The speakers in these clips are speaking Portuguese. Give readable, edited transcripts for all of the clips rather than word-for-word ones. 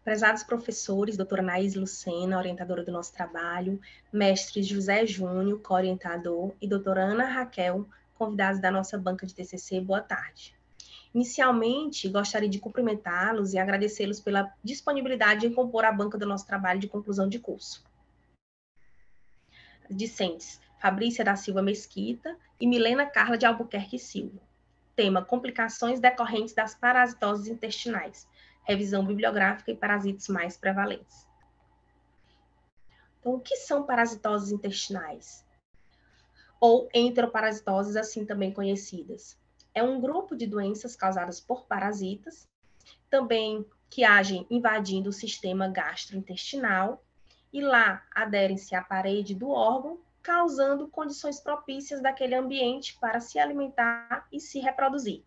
Prezados professores, doutora Anaís Lucena, orientadora do nosso trabalho, mestre José Júnior, co-orientador, e doutora Ana Raquel, convidados da nossa banca de TCC, boa tarde. Inicialmente, gostaria de cumprimentá-los e agradecê-los pela disponibilidade em compor a banca do nosso trabalho de conclusão de curso. Discentes, Fabrícia da Silva Mesquita e Milena Carla de Albuquerque Silva. Tema: complicações decorrentes das parasitoses intestinais. Revisão bibliográfica e parasitos mais prevalentes. Então, o que são parasitoses intestinais? Ou enteroparasitoses, assim também conhecidas. É um grupo de doenças causadas por parasitas, também que agem invadindo o sistema gastrointestinal, e lá aderem-se à parede do órgão, causando condições propícias daquele ambiente para se alimentar e se reproduzir.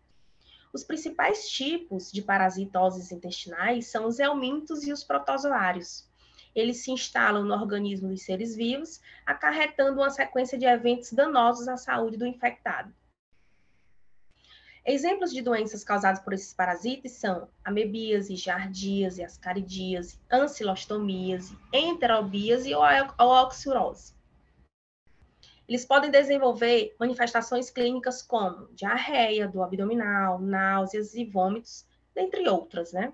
Os principais tipos de parasitoses intestinais são os helmintos e os protozoários. Eles se instalam no organismo dos seres vivos, acarretando uma sequência de eventos danosos à saúde do infectado. Exemplos de doenças causadas por esses parasitas são amebíase, giardíase, ascaridíase, ancilostomíase, enterobíase ou oxurose. Eles podem desenvolver manifestações clínicas como diarreia, dor abdominal, náuseas e vômitos, dentre outras, né?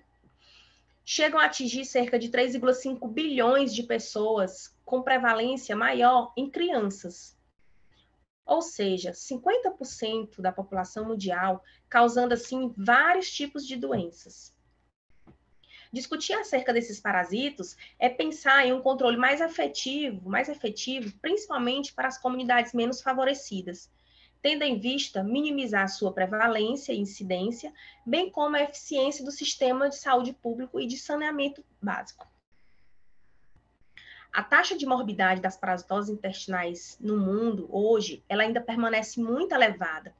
Chegam a atingir cerca de 3,5 bilhões de pessoas, com prevalência maior em crianças. Ou seja, 50% da população mundial, causando, assim, vários tipos de doenças. Discutir acerca desses parasitos é pensar em um controle mais efetivo, principalmente para as comunidades menos favorecidas, tendo em vista minimizar sua prevalência e incidência, bem como a eficiência do sistema de saúde público e de saneamento básico. A taxa de morbidade das parasitoses intestinais no mundo, hoje, ela ainda permanece muito elevada,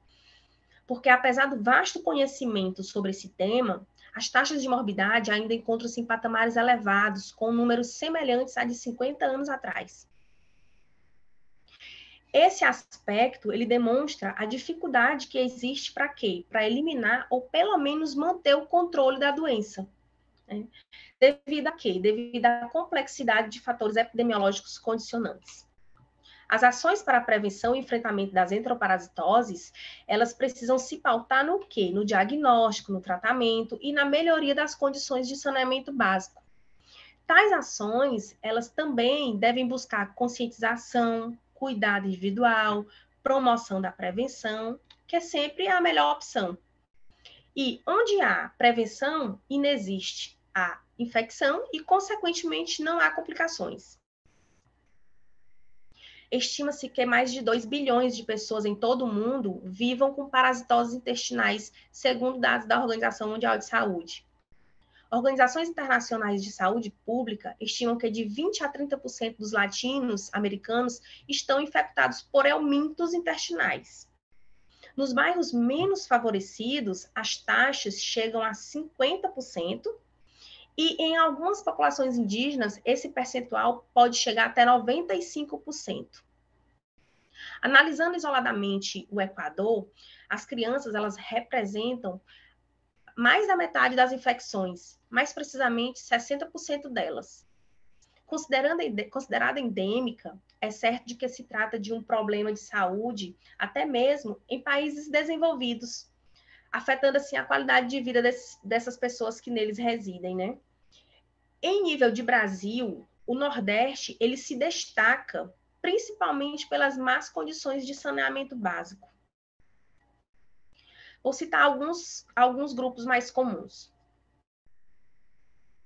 porque apesar do vasto conhecimento sobre esse tema, as taxas de morbidade ainda encontram-se em patamares elevados, com números semelhantes a de 50 anos atrás. Esse aspecto, ele demonstra a dificuldade que existe para quê? Para eliminar ou pelo menos manter o controle da doença. Né? Devido a quê? Devido à complexidade de fatores epidemiológicos condicionantes. As ações para a prevenção e enfrentamento das enteroparasitoses, elas precisam se pautar no quê? No diagnóstico, no tratamento e na melhoria das condições de saneamento básico. Tais ações, elas também devem buscar conscientização, cuidado individual, promoção da prevenção, que é sempre a melhor opção. E onde há prevenção, inexiste a infecção e, consequentemente, não há complicações. Estima-se que mais de 2 bilhões de pessoas em todo o mundo vivam com parasitoses intestinais, segundo dados da Organização Mundial de Saúde. Organizações internacionais de saúde pública estimam que de 20 a 30% dos latinos americanos estão infectados por helmintos intestinais. Nos bairros menos favorecidos, as taxas chegam a 50%, e em algumas populações indígenas, esse percentual pode chegar até 95%. Analisando isoladamente o Equador, as crianças, elas representam mais da metade das infecções, mais precisamente 60% delas. Considerada endêmica, é certo de que se trata de um problema de saúde, até mesmo em países desenvolvidos, afetando assim a qualidade de vida dessas pessoas que neles residem, né? Em nível de Brasil, o Nordeste, ele se destaca principalmente pelas más condições de saneamento básico. Vou citar alguns grupos mais comuns.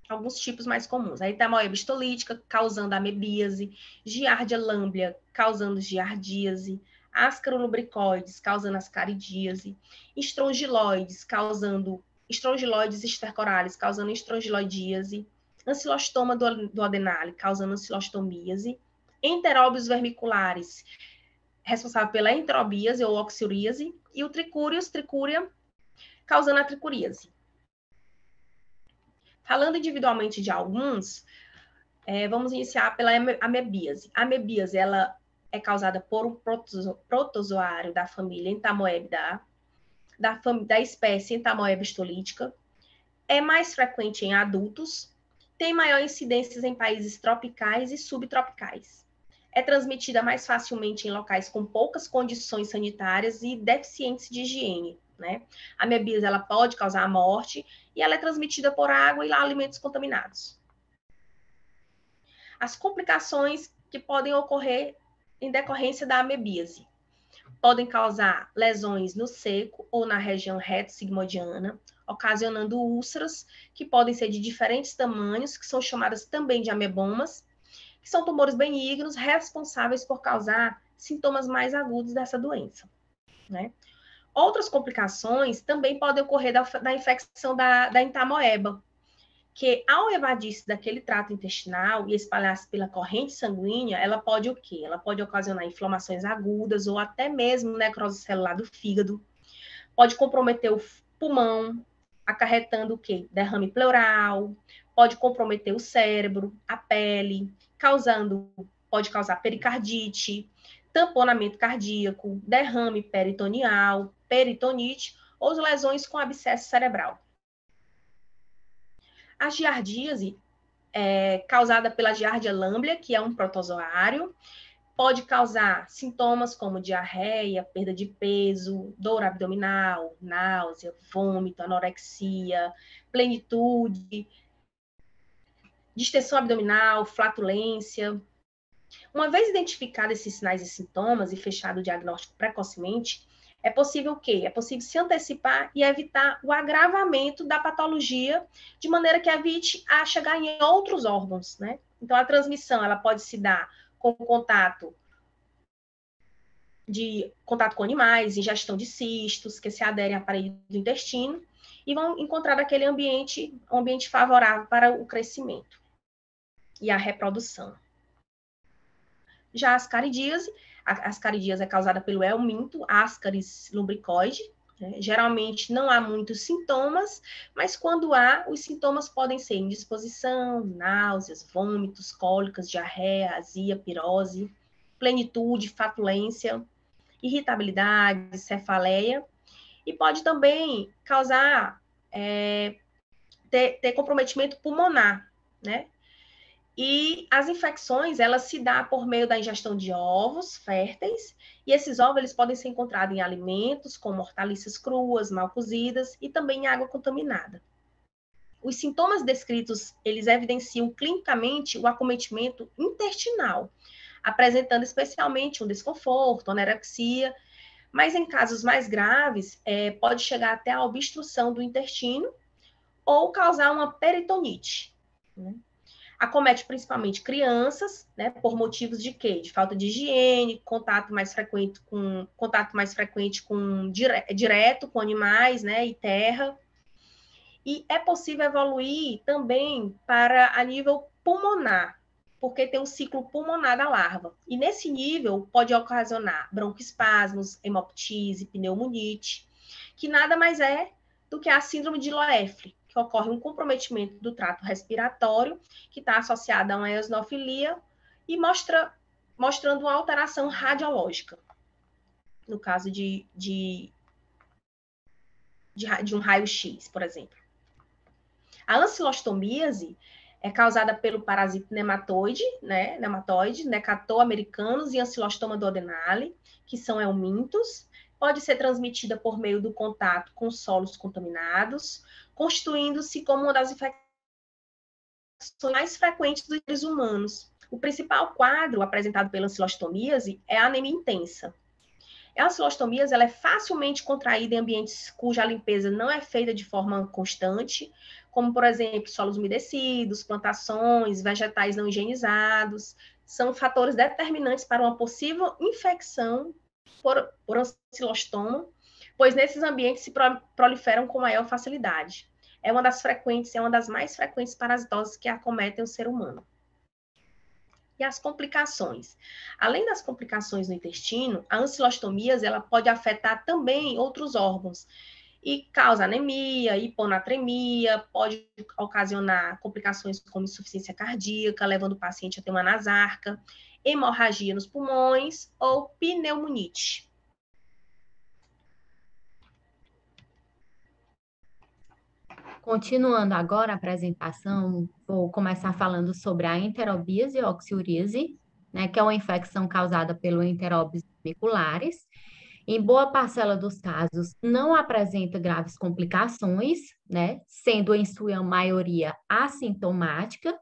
Alguns tipos mais comuns. A Entamoeba histolítica, causando amebíase, Giardia lamblia, causando giardíase, Ascarolubricoides, causando ascaridíase, estrongiloides, causando estrongiloides estercorales, causando estrongiloidíase, Ancilostoma do adenale, causando ancilostomíase, Enteróbios vermiculares, responsável pela enterobíase ou oxuríase, e o tricúria, causando a tricuríase. Falando individualmente de alguns, vamos iniciar pela amebíase. A amebíase, ela é causada por um protozoário da família Entamoebidae. da espécie Entamoeba histolítica, é mais frequente em adultos, tem maior incidência em países tropicais e subtropicais. É transmitida mais facilmente em locais com poucas condições sanitárias e deficientes de higiene, né? A amebíase, ela pode causar a morte e ela é transmitida por água e alimentos contaminados. As complicações que podem ocorrer em decorrência da amebíase podem causar lesões no seco ou na região reto-sigmoidiana, ocasionando úlceras que podem ser de diferentes tamanhos, que são chamadas também de amebomas, que são tumores benignos responsáveis por causar sintomas mais agudos dessa doença, né? Outras complicações também podem ocorrer da infecção da entamoeba, que ao evadir-se daquele trato intestinal e espalhar-se pela corrente sanguínea, ela pode o quê? Ela pode ocasionar inflamações agudas ou até mesmo necrose celular do fígado, pode comprometer o pulmão, acarretando o quê? Derrame pleural, pode comprometer o cérebro, a pele, pode causar pericardite, tamponamento cardíaco, derrame peritoneal, peritonite ou lesões com abscesso cerebral. A giardíase causada pela Giardia lamblia, que é um protozoário, pode causar sintomas como diarreia, perda de peso, dor abdominal, náusea, vômito, anorexia, plenitude, distensão abdominal, flatulência. Uma vez identificados esses sinais e sintomas e fechado o diagnóstico precocemente, é possível o quê? É possível se antecipar e evitar o agravamento da patologia, de maneira que evite a chegar em outros órgãos, né? Então, a transmissão, ela pode se dar com contato com animais, ingestão de cistos, que se aderem à parede do intestino, e vão encontrar aquele ambiente, um ambiente favorável para o crescimento e a reprodução. Já a ascaridíase é causada pelo helminto, Ascaris lumbricoide, né? Geralmente não há muitos sintomas, mas quando há, os sintomas podem ser indisposição, náuseas, vômitos, cólicas, diarreia, azia, pirose, plenitude, fatulência, irritabilidade, cefaleia, e pode também causar, ter comprometimento pulmonar, né? E as infecções, elas se dão por meio da ingestão de ovos férteis, e esses ovos eles podem ser encontrados em alimentos, como hortaliças cruas, mal cozidas, e também em água contaminada. Os sintomas descritos, eles evidenciam clinicamente o acometimento intestinal, apresentando especialmente um desconforto, anorexia, mas em casos mais graves, pode chegar até a obstrução do intestino ou causar uma peritonite, né? Acomete principalmente crianças, né, por motivos de quê? De falta de higiene, contato mais frequente com direto com animais, né, e terra. E é possível evoluir também para a nível pulmonar, porque tem um ciclo pulmonar da larva. E nesse nível pode ocasionar broncoespasmos, hemoptise, pneumonite, que nada mais é do que a síndrome de Loeffler, que ocorre um comprometimento do trato respiratório, que está associado a uma eosinofilia e mostrando uma alteração radiológica, no caso de um raio-x, por exemplo. A ancilostomíase é causada pelo parasito nematóide, né? Necator americanus e Ancilostoma duodenale, que são helmintos. Pode ser transmitida por meio do contato com solos contaminados, constituindo-se como uma das infecções mais frequentes dos seres humanos. O principal quadro apresentado pela ancilostomíase é a anemia intensa. A ancilostomíase ela é facilmente contraída em ambientes cuja limpeza não é feita de forma constante, como, por exemplo, solos umedecidos, plantações, vegetais não higienizados. São fatores determinantes para uma possível infecção por ancilostoma, pois nesses ambientes se proliferam com maior facilidade. É uma das mais frequentes parasitoses que acometem o ser humano. E as complicações. Além das complicações no intestino, a ancilostomíase ela pode afetar também outros órgãos e causa anemia, hiponatremia, pode ocasionar complicações como insuficiência cardíaca, levando o paciente a ter uma nasarca, hemorragia nos pulmões ou pneumonite. Continuando agora a apresentação, vou começar falando sobre a enterobíase e oxiuríase, né, que é uma infecção causada pelo enteróbios miriculares. Em boa parcela dos casos, não apresenta graves complicações, né, sendo em sua maioria assintomática,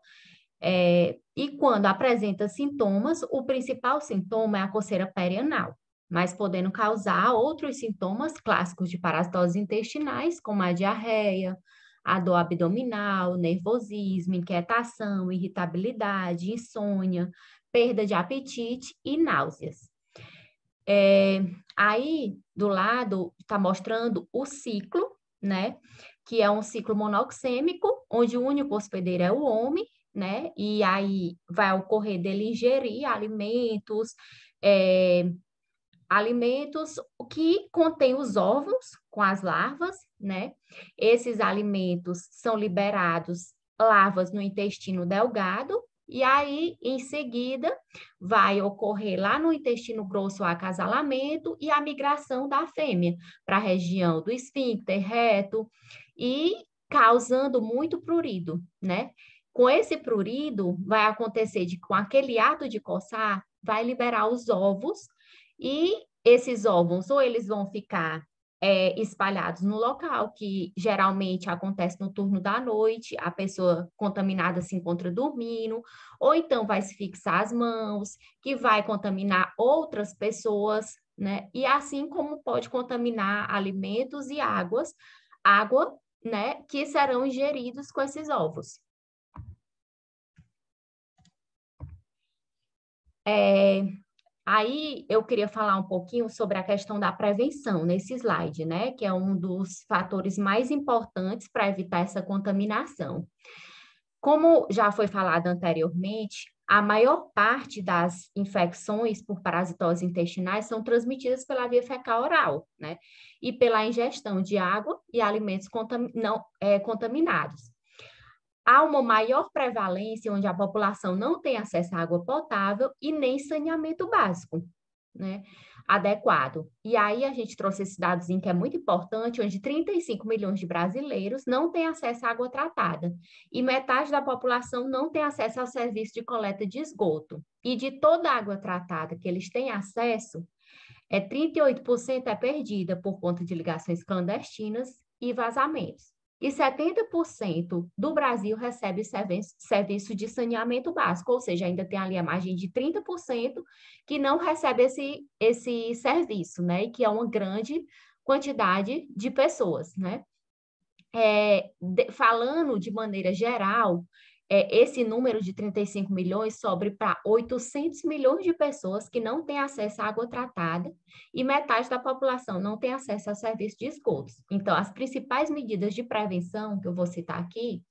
e quando apresenta sintomas, o principal sintoma é a coceira perianal, mas podendo causar outros sintomas clássicos de parasitoses intestinais, como a diarreia, a dor abdominal, nervosismo, inquietação, irritabilidade, insônia, perda de apetite e náuseas. Aí, do lado, está mostrando o ciclo, né? Que é um ciclo monoxêmico, onde o único hospedeiro é o homem, né? E aí vai ocorrer dele ingerir alimentos que contêm os ovos com as larvas, né? Esses alimentos são liberados larvas no intestino delgado, e aí, em seguida, vai ocorrer lá no intestino grosso o acasalamento e a migração da fêmea para a região do esfíncter reto e causando muito prurido, né? Com esse prurido, vai acontecer de, com aquele ato de coçar, vai liberar os ovos e esses ovos, ou eles vão ficar espalhados no local, que geralmente acontece no turno da noite, a pessoa contaminada se encontra dormindo, ou então vai se fixar as mãos, que vai contaminar outras pessoas, né? E assim como pode contaminar alimentos e água, né, que serão ingeridos com esses ovos. Aí eu queria falar um pouquinho sobre a questão da prevenção nesse slide, né? Que é um dos fatores mais importantes para evitar essa contaminação. Como já foi falado anteriormente, a maior parte das infecções por parasitose intestinais são transmitidas pela via fecal-oral, né? E pela ingestão de água e alimentos contaminados. Há uma maior prevalência onde a população não tem acesso à água potável e nem saneamento básico, né, adequado. E aí a gente trouxe esse dadozinho que é muito importante, onde 35 milhões de brasileiros não têm acesso à água tratada e metade da população não tem acesso ao serviço de coleta de esgoto. E de toda a água tratada que eles têm acesso, 38% é perdida por conta de ligações clandestinas e vazamentos. E 70% do Brasil recebe serviço de saneamento básico, ou seja, ainda tem ali a margem de 30% que não recebe esse serviço, né? E que é uma grande quantidade de pessoas, né? Falando de maneira geral, esse número de 35 milhões sobe para 800 milhões de pessoas que não têm acesso à água tratada e metade da população não tem acesso ao serviço de esgotos. Então, as principais medidas de prevenção que eu vou citar aqui,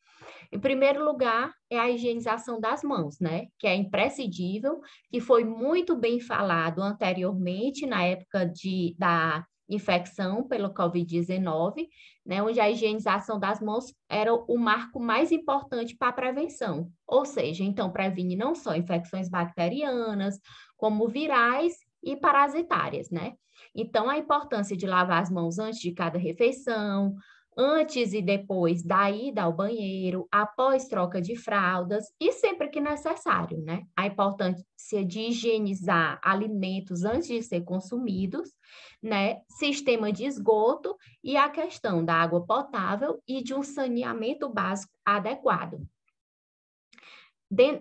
em primeiro lugar, é a higienização das mãos, né? Que é imprescindível, que foi muito bem falado anteriormente, na época da infecção pelo Covid-19, né, onde a higienização das mãos era o marco mais importante para a prevenção. Ou seja, então previne não só infecções bacterianas, como virais e parasitárias, né? Então, a importância de lavar as mãos antes de cada refeição, antes e depois da ida ao banheiro, após troca de fraldas e sempre que necessário, né? A importância de higienizar alimentos antes de ser consumidos, né? Sistema de esgoto e a questão da água potável e de um saneamento básico adequado.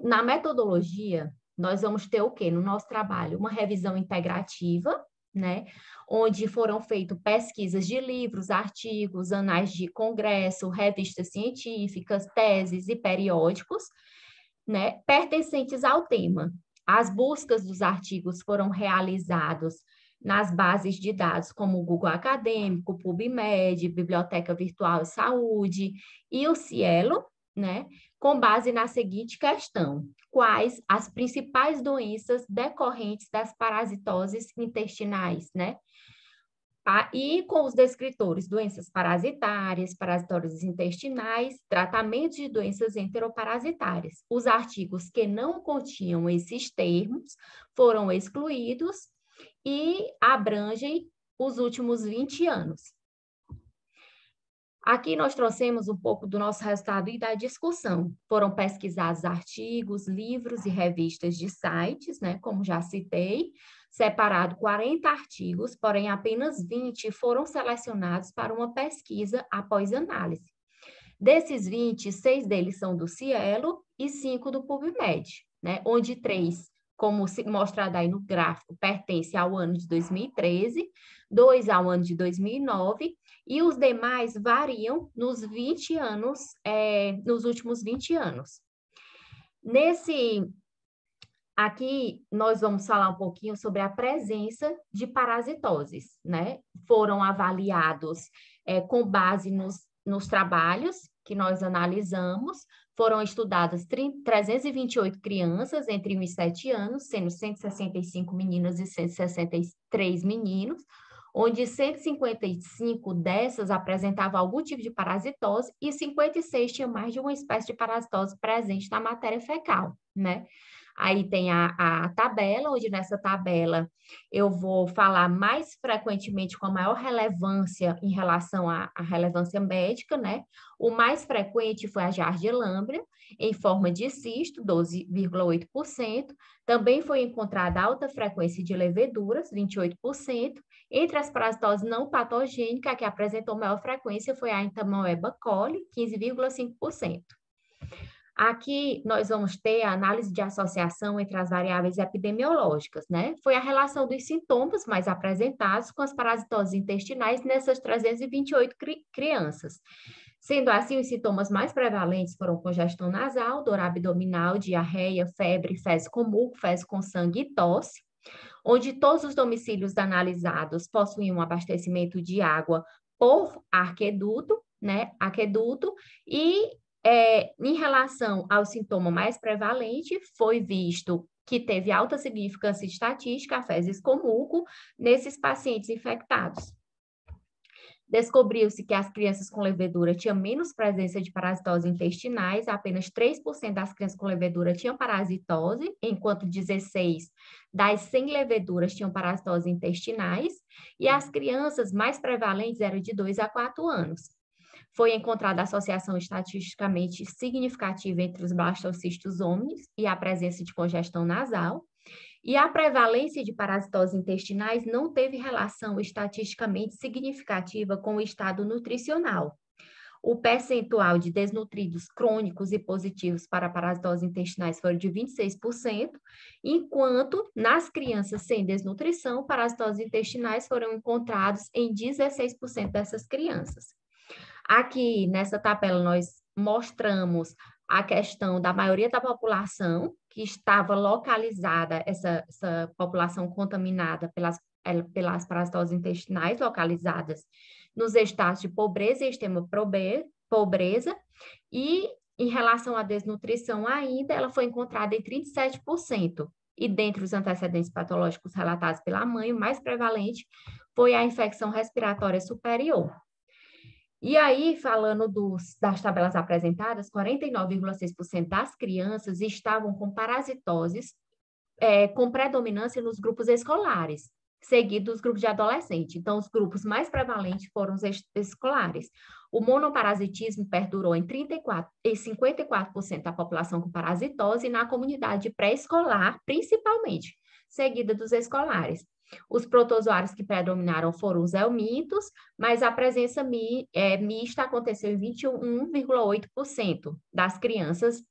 Na metodologia, nós vamos ter o quê? No nosso trabalho, uma revisão integrativa, né? Onde foram feitas pesquisas de livros, artigos, anais de congresso, revistas científicas, teses e periódicos, né? Pertencentes ao tema. As buscas dos artigos foram realizadas nas bases de dados como o Google Acadêmico, PubMed, Biblioteca Virtual de Saúde e o Cielo, né? Com base na seguinte questão: quais as principais doenças decorrentes das parasitoses intestinais, né? E com os descritores, doenças parasitárias, parasitoses intestinais, tratamentos de doenças enteroparasitárias. Os artigos que não continham esses termos foram excluídos e abrangem os últimos 20 anos. Aqui nós trouxemos um pouco do nosso resultado e da discussão. Foram pesquisados artigos, livros e revistas de sites, né, como já citei, separado 40 artigos, porém apenas 20 foram selecionados para uma pesquisa após análise. Desses 20, 6 deles são do Cielo e 5 do PubMed, né, onde 3, como mostrado aí no gráfico, pertence ao ano de 2013, 2 ao ano de 2009, e os demais variam nos 20 anos, nos últimos 20 anos. Aqui nós vamos falar um pouquinho sobre a presença de parasitoses, né? Foram avaliados com base nos trabalhos que nós analisamos, foram estudadas 328 crianças entre 1 e 7 anos, sendo 165 meninas e 163 meninos, onde 155 dessas apresentavam algum tipo de parasitose e 56 tinham mais de uma espécie de parasitose presente na matéria fecal, né? Aí tem a tabela, onde nessa tabela eu vou falar mais frequentemente com a maior relevância em relação à relevância médica, né? O mais frequente foi a Giardia lamblia, em forma de cisto, 12,8%. Também foi encontrada alta frequência de leveduras, 28%. Entre as parasitoses não patogênicas, que apresentou maior frequência foi a Entamoeba coli, 15,5%. Aqui nós vamos ter a análise de associação entre as variáveis epidemiológicas, né? Foi a relação dos sintomas mais apresentados com as parasitoses intestinais nessas 328 crianças. Sendo assim, os sintomas mais prevalentes foram congestão nasal, dor abdominal, diarreia, febre, fezes com muco, fezes com sangue e tosse, onde todos os domicílios analisados possuíam um abastecimento de água por aqueduto, né? Aqueduto, e em relação ao sintoma mais prevalente, foi visto que teve alta significância estatística, a fezes com muco, nesses pacientes infectados. Descobriu-se que as crianças com levedura tinham menos presença de parasitose intestinais, apenas 3% das crianças com levedura tinham parasitose, enquanto 16 das sem leveduras tinham parasitose intestinais, e as crianças mais prevalentes eram de 2 a 4 anos. Foi encontrada associação estatisticamente significativa entre os blastocistos hominis e a presença de congestão nasal, e a prevalência de parasitose intestinais não teve relação estatisticamente significativa com o estado nutricional. O percentual de desnutridos crônicos e positivos para parasitose intestinais foi de 26%, enquanto nas crianças sem desnutrição, parasitose intestinais foram encontrados em 16% dessas crianças. Aqui, nessa tabela, nós mostramos a questão da maioria da população que estava localizada, essa população contaminada pelas parasitoses intestinais localizadas nos estados de pobreza e extrema pobreza, e em relação à desnutrição ainda, ela foi encontrada em 37%. E dentre os antecedentes patológicos relatados pela mãe, o mais prevalente foi a infecção respiratória superior. E aí, falando das tabelas apresentadas, 49,6% das crianças estavam com parasitoses com predominância nos grupos escolares, seguido dos grupos de adolescente. Então, os grupos mais prevalentes foram os escolares. O monoparasitismo perdurou em 34% e 54% da população com parasitose, e na comunidade pré-escolar, principalmente, seguida dos escolares. Os protozoários que predominaram foram os helmintos, mas a presença mista aconteceu em 21,8% das crianças,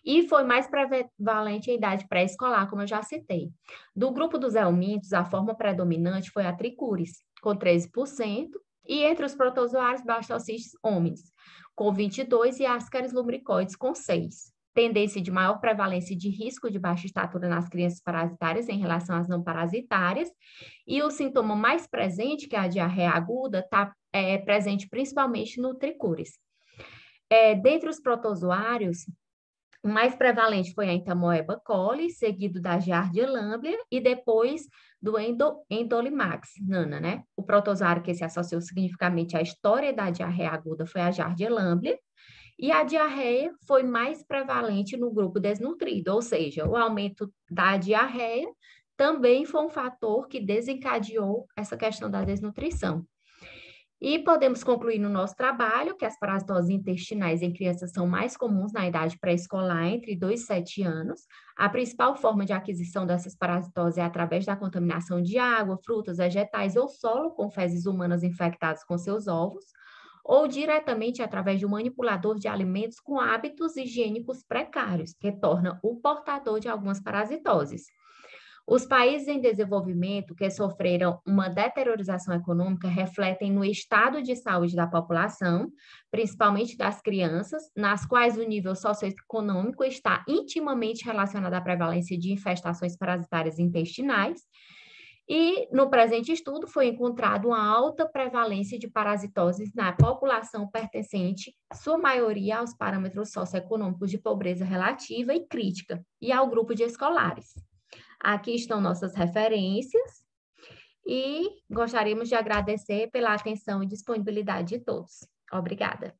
e foi mais prevalente em idade pré-escolar, como eu já citei. Do grupo dos helmintos, a forma predominante foi a tricuris, com 13%, e entre os protozoários, blastocistos hominis, com 22%, e ascaris lumbricoides, com 6%. Tendência de maior prevalência de risco de baixa estatura nas crianças parasitárias em relação às não parasitárias, e o sintoma mais presente, que é a diarreia aguda, está presente principalmente no tricuris. Dentre os protozoários, o mais prevalente foi a Entamoeba coli, seguido da Giardia lamblia e depois do Endolimax nana, né? O protozoário que se associou significativamente à história da diarreia aguda foi a Giardia lamblia, e a diarreia foi mais prevalente no grupo desnutrido, ou seja, o aumento da diarreia também foi um fator que desencadeou essa questão da desnutrição. E podemos concluir no nosso trabalho que as parasitoses intestinais em crianças são mais comuns na idade pré-escolar, entre 2 e 7 anos. A principal forma de aquisição dessas parasitoses é através da contaminação de água, frutas, vegetais ou solo com fezes humanas infectadas com seus ovos, ou diretamente através de um manipulador de alimentos com hábitos higiênicos precários, que torna o portador de algumas parasitoses. Os países em desenvolvimento que sofreram uma deteriorização econômica refletem no estado de saúde da população, principalmente das crianças, nas quais o nível socioeconômico está intimamente relacionado à prevalência de infestações parasitárias intestinais. E no presente estudo foi encontrada uma alta prevalência de parasitoses na população pertencente, sua maioria aos parâmetros socioeconômicos de pobreza relativa e crítica, e ao grupo de escolares. Aqui estão nossas referências e gostaríamos de agradecer pela atenção e disponibilidade de todos. Obrigada.